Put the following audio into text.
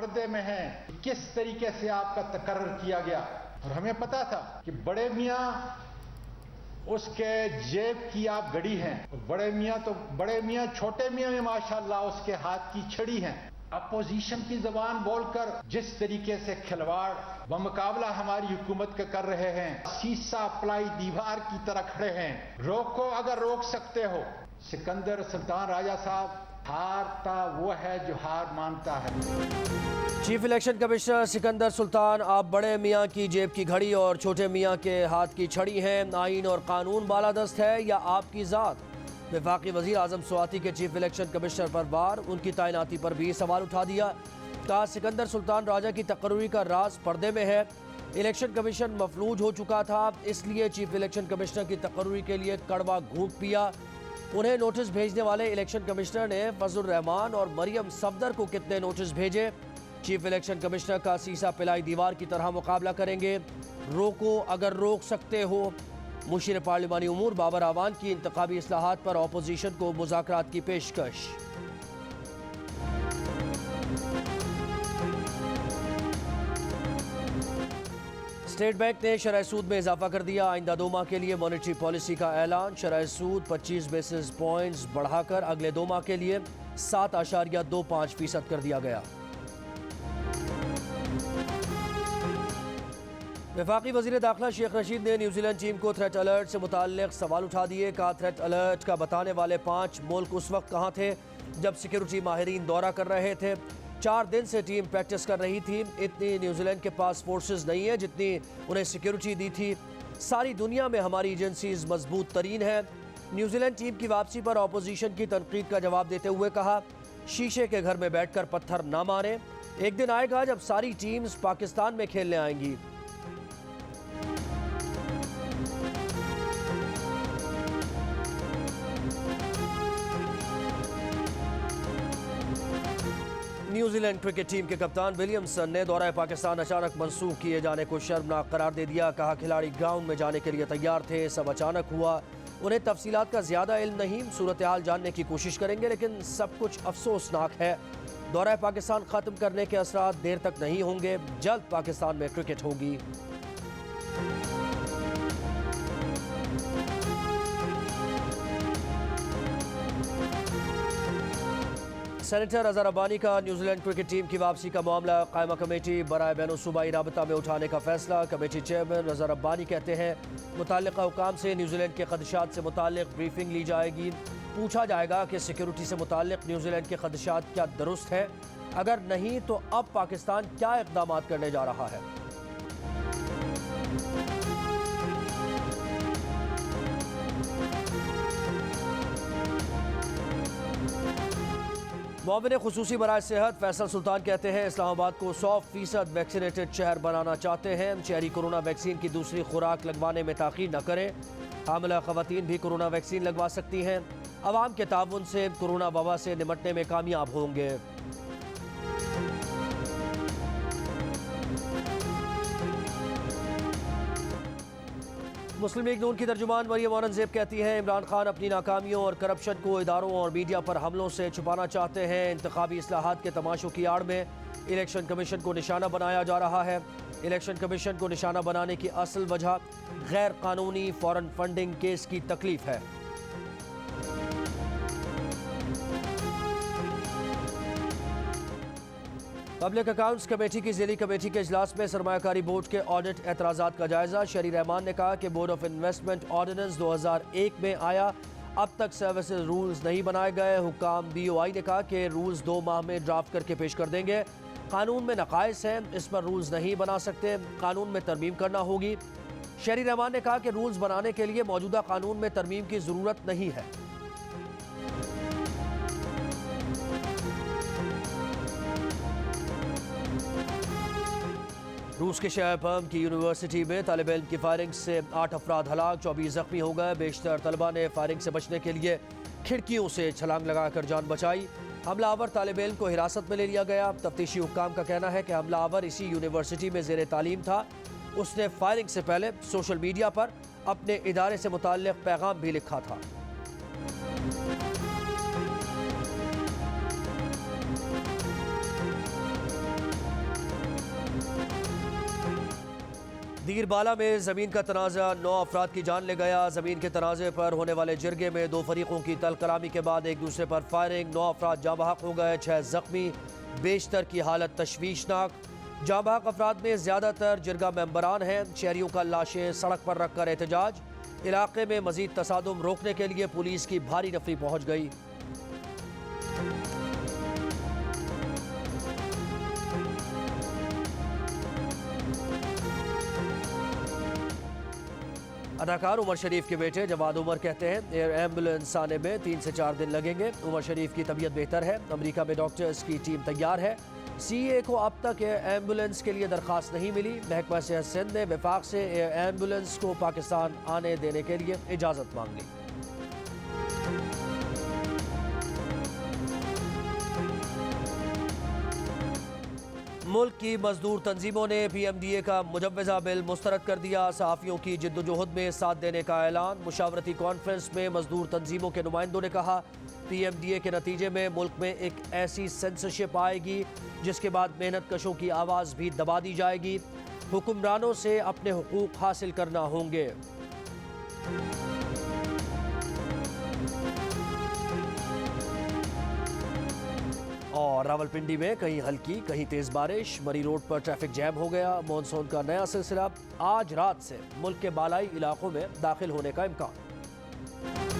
पर्दे में हैं, किस तरीके से आपका तकर्रर किया गया। और हमें पता था कि बड़े मियाँ उसके जेब की आप गड़ी हैं, बड़े मियाँ छोटे मियाँ में माशाल्लाह उसके हाथ की छड़ी हैं। अपोजिशन की जबान बोलकर जिस तरीके से खिलवाड़ व मुकाबला हमारी हुकूमत के कर रहे हैं, शीशा प्लाई दीवार की तरह खड़े हैं। रोको अगर रोक सकते हो। सिकंदर सुल्तान राजा साहब, हारता वो है जो हार मानता है। Chief election commissioner Sikandar Sultan, आप बड़े मियाँ की जेब की घड़ी और छोटे मियाँ के हाथ की छड़ी हैं। आइन और कानून बालादस्त है या आपकी ज़ात? वफाकी वज़ीर आज़म स्वाति के चीफ इलेक्शन कमिश्नर पर वार, उनकी तैनाती पर भी सवाल उठा दिया। कहा सिकंदर सुल्तान राजा की तकर्री का राज पर्दे में है। इलेक्शन कमीशन मफलूज हो चुका था, इसलिए चीफ इलेक्शन कमिश्नर की तकर्री के लिए कड़वा घूंट पिया। उन्हें नोटिस भेजने वाले इलेक्शन कमिश्नर ने फजलुर रहमान और मरियम सफदर को कितने नोटिस भेजे? चीफ इलेक्शन कमिश्नर का सीसा पिलाई दीवार की तरह मुकाबला करेंगे। रोको अगर रोक सकते हो। मुशीर पार्लिमानी उमूर बाबर आवान की इंतखाबी इस्लाहात पर अपोजिशन को मुज़ाकरात की पेशकश। स्टेट बैंक ने शरह सूद में इजाफा कर दिया। आइंदा 2 माह के लिए मॉनेटरी पॉलिसी का ऐलान। शरह सूद 25 बेसिस पॉइंट्स बढ़ाकर अगले 2 माह के लिए 7.25% कर दिया गया। वफाकी वज़ीर दाखिला शेख रशीद ने न्यूजीलैंड टीम को थ्रेट अलर्ट से मुताल्लिक सवाल उठा दिए। कहा थ्रेट अलर्ट का बताने वाले 5 मुल्क उस वक्त कहाँ थे जब सिक्योरिटी माहिरीन दौरा कर रहे थे। 4 दिन से टीम प्रैक्टिस कर रही थी। इतनी न्यूजीलैंड के पास फोर्सेस नहीं है जितनी उन्हें सिक्योरिटी दी थी। सारी दुनिया में हमारी एजेंसीज मजबूत तरीन है। न्यूजीलैंड टीम की वापसी पर अपोजिशन की तनकीद का जवाब देते हुए कहा शीशे के घर में बैठकर पत्थर ना मारें। एक दिन आएगा जब सारी टीम्स पाकिस्तान में खेलने आएंगी। न्यूजीलैंड क्रिकेट टीम के कप्तान विलियमसन ने दौरा पाकिस्तान अचानक मंसूख किए जाने को शर्मनाक करार दे दिया। कहा खिलाड़ी ग्राउंड में जाने के लिए तैयार थे, सब अचानक हुआ। उन्हें तफसीलात का ज्यादा इल्म नहीं, सूरत हाल जानने की कोशिश करेंगे, लेकिन सब कुछ अफसोसनाक है। दौरा पाकिस्तान खत्म करने के असरात देर तक नहीं होंगे, जल्द पाकिस्तान में क्रिकेट होगी। सेनेटर अजहर अब्बानी का न्यूजीलैंड क्रिकेट टीम की वापसी का मामला कायमा कमेटी बराए बैन सूबाई राबता में उठाने का फैसला। कमेटी चेयरमैन अजहर अब्बानी कहते हैं मुताल्लिका हुकाम से न्यूजीलैंड के खदशात से मुताल्लिक ब्रीफिंग ली जाएगी। पूछा जाएगा कि सिक्योरिटी से मुताल्लिक न्यूजीलैंड के खदशात क्या दुरुस्त है, अगर नहीं तो अब पाकिस्तान क्या इक़दाम करने जा रहा है। मुआविन खुसूसी बराए सेहत फैसल सुल्तान कहते हैं इस्लामाबाद को 100% वैक्सीनेटेड शहर बनाना चाहते हैं। शहरी कोरोना वैक्सीन की दूसरी खुराक लगवाने में ताख़ीर न करें। हामिला ख़वातीन भी कोरोना वैक्सीन लगवा सकती हैं। अवाम के ताउन से कोरोना वबा से निपटने में कामयाब होंगे। मुस्लिम लीग नून की तर्जुमान मरियम औरंगजेब कहती हैं इमरान खान अपनी नाकामियों और करप्शन को इदारों और मीडिया पर हमलों से छुपाना चाहते हैं। इंतखाबी इस्लाहात के तमाशों की आड़ में इलेक्शन कमीशन को निशाना बनाया जा रहा है। इलेक्शन कमीशन को निशाना बनाने की असल वजह गैर कानूनी फॉरेन फंडिंग केस की तकलीफ है। पब्लिक अकाउंट्स कमेटी की ज़िली कमेटी के इजलास में सरमायाकारी बोर्ड के ऑडिट एतराज़ात का जायजा। शहरी रहमान ने कहा कि बोर्ड ऑफ इन्वेस्टमेंट ऑर्डिनेंस 2001 में आया, अब तक सर्विसेज रूल्स नहीं बनाए गए। हुकाम BOI ने कहा कि रूल्स 2 माह में ड्राफ्ट करके पेश कर देंगे। कानून में नकाइस हैं, इस पर रूल्स नहीं बना सकते, कानून में तरमीम करना होगी। शहरी रहमान ने कहा कि रूल्स बनाने के लिए मौजूदा कानून में तरमीम की ज़रूरत नहीं है। रूस के शहर पर्म की यूनिवर्सिटी में तालिब इल्म की फायरिंग से 8 अफराद हलाक, 24 जख्मी हो गए। बेशतर तलबा ने फायरिंग से बचने के लिए खिड़कियों से छलांग लगाकर जान बचाई। हमलावर तालिब इल्म को हिरासत में ले लिया गया। तफ्तीशी हुक्काम का कहना है कि हमलावर इसी यूनिवर्सिटी में ज़ेरे तालीम था। उसने फायरिंग से पहले सोशल मीडिया पर अपने इदारे से मुताल्लिक़ पैगाम भी लिखा था। दीरबाला में ज़मीन का तनाज़ा 9 अफराद की जान ले गया। ज़मीन के तनाज़े पर होने वाले जिरगे में 2 फरीकों की तल कलामी के बाद एक दूसरे पर फायरिंग। 9 अफराद जाँ बहक हो गए, 6 ज़ख्मी, बेशतर की हालत तशवीशनाक। जाँ बहक अफराद में ज़्यादातर जिरगा मेंबरान हैं। शहरियों का लाशें सड़क पर रख कर एहतजाज। इलाके में मज़ीद तसादुम रोकने के लिए पुलिस की भारी नफरी पहुँच गई। अदाकार उमर शरीफ के बेटे जवाद उमर कहते हैं एयर एम्बुलेंस आने में 3 से 4 दिन लगेंगे। उमर शरीफ की तबीयत बेहतर है। अमेरिका में डॉक्टर्स की टीम तैयार है। CA को अब तक एयर एम्बुलेंस के लिए दरख्वास्त नहीं मिली। महकमा सेहत सिंध ने वफाक से एयर एम्बुलेंस को पाकिस्तान आने देने के लिए इजाज़त मांग ली। मुल्क की मजदूर तंजीमों ने PMDA का मुजव्वज़ा बिल मुस्तरद कर दिया। सहाफ़ियों की जिद्दोजहद में साथ देने का ऐलान। मुशावरती कॉन्फ्रेंस में मजदूर तंजीमों के नुमाइंदों ने कहा PMDA के नतीजे में मुल्क में एक ऐसी सेंसरशिप आएगी जिसके बाद मेहनत कशों की आवाज़ भी दबा दी जाएगी। हुक्मरानों से अपने हुकूक हासिल करना होंगे। और रावलपिंडी में कहीं हल्की कहीं तेज बारिश। मरी रोड पर ट्रैफिक जैम हो गया। मॉनसून का नया सिलसिला आज रात से मुल्क के बालाई इलाकों में दाखिल होने का इम्कान।